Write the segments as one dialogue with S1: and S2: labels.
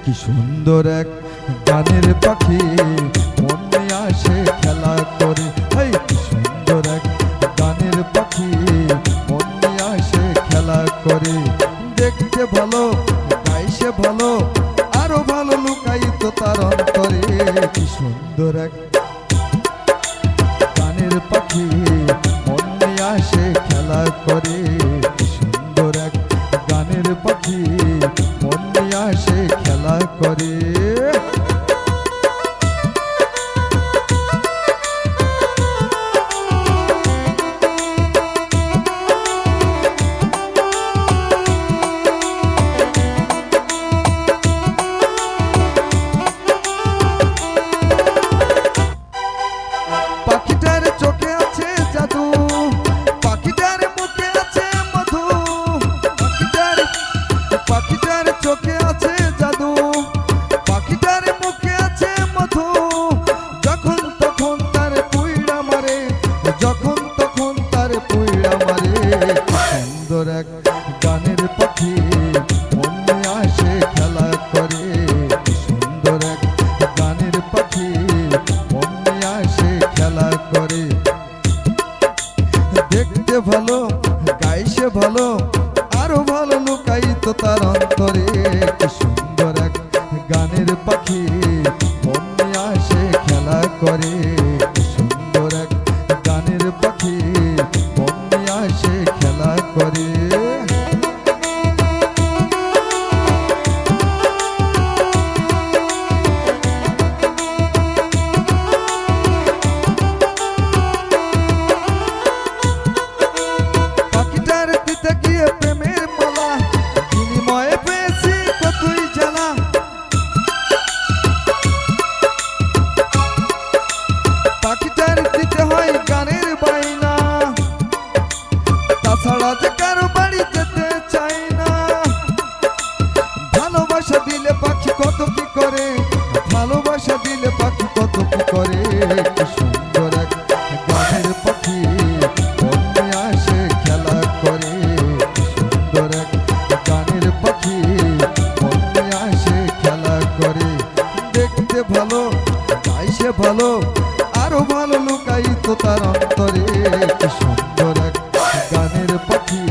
S1: কি সুন্দর এক গানের পাখি মনে আসে খেলা করে। কি সুন্দর এক গানের পাখি মনে আসে খেলা করে। দেখতে ভালো গাইছে ভালো আরো ভালো লুকায়িত তার অন্তরে। কি সুন্দর এক গানের পাখি মনে আসে খেলা করে। কি সুন্দর এক গানের পাখি মনে আসে খেলা করে। পাখিটার চোখে আছে জাদু, পাখিটার মুখে আছে মধু। পাখিটার চোখে আছে জাদু, পাখিটার মুখে আছে মধু। যখন তখন তার পুইড়া মারে, যখন তখন তার পুইড়া মারে। সুন্দর এক গানের পাখি মনে আসে খেলা করে। সুন্দর এক গানের পাখি মনে আসে খেলা করে। দেখতে ভালো গাইছে ভালো আরো ভালো লুকায়িত তার অন্তরে। কি সুন্দর এক গানের পাখি মনে আসে খেলা করে। কি সুন্দর এক গানের পাখি মনে আসে খেলা করে। পাখিটার দিতে গিয়ে প্রেমের মালা, বিনিময়ে পেয়েছি কতই জ্বালা। পাখিটার দিতে হয় গানের বাইনা, তাছাড়া যে কারো বাড়ি যেতে চাই না। ভালোবাসা দিলে পাখি কত কি করে, ভালোবাসা দিলে পাখি কত কি করে। কি সুন্দর এক গানের পাখি মনে আসে খেলা করে। কি সুন্দর এক গানের পাখি মনে আসে খেলা করে। দেখতে ভালো গাইছে ভালো আরো ভালো লুকায়িত তার অন্তরে। কি সুন্দর এক গানের পাখি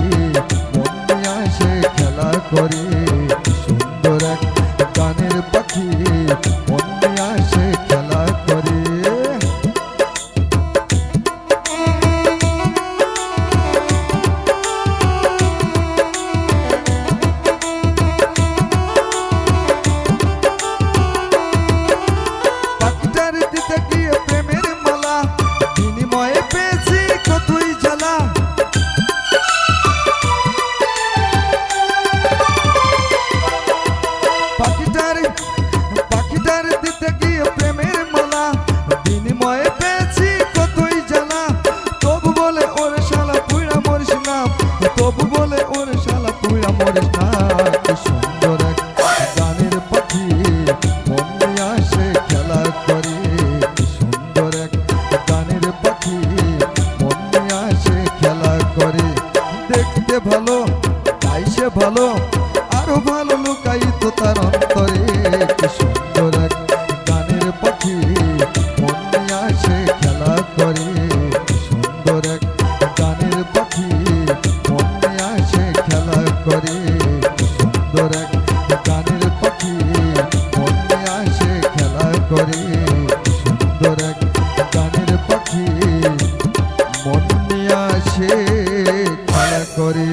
S1: মনে আসে খেলা করে। কি সুন্দর এক গানের পাখি মনে আসে খেলা করে। পাখিটার দিতে গিয়ে প্রেমের মালা, বিনিময়ে পেয়েছি কতই জ্বালা। পাখিটার দিতে গিয়ে প্রেমের মালা, বিনিময়ে পেয়েছি কতই জ্বালা। তবু বলে ওর শালা পুইড়া মরিস না, তবু বলে ওর শালা পুইড়া মরিস না। কি সুন্দর এক গানের পাখি মনে আসে খেলা করে। কি সুন্দর এক গানের পাখি মনে আসে খেলা করে। দেখতে ভালো গাইছে ভালো আরো ভালো লুকায়িত তার অন্তরে। কি সুন্দর এক গানের পাখি মনে আসে খেলা করে। কি সুন্দর এক গানের পাখি মনে আসে খেলা করে। কি সুন্দর এক গানের পাখি মনে আসে খেলা করে। কি সুন্দর এক গানের পাখি মনে আসে খেলা করে।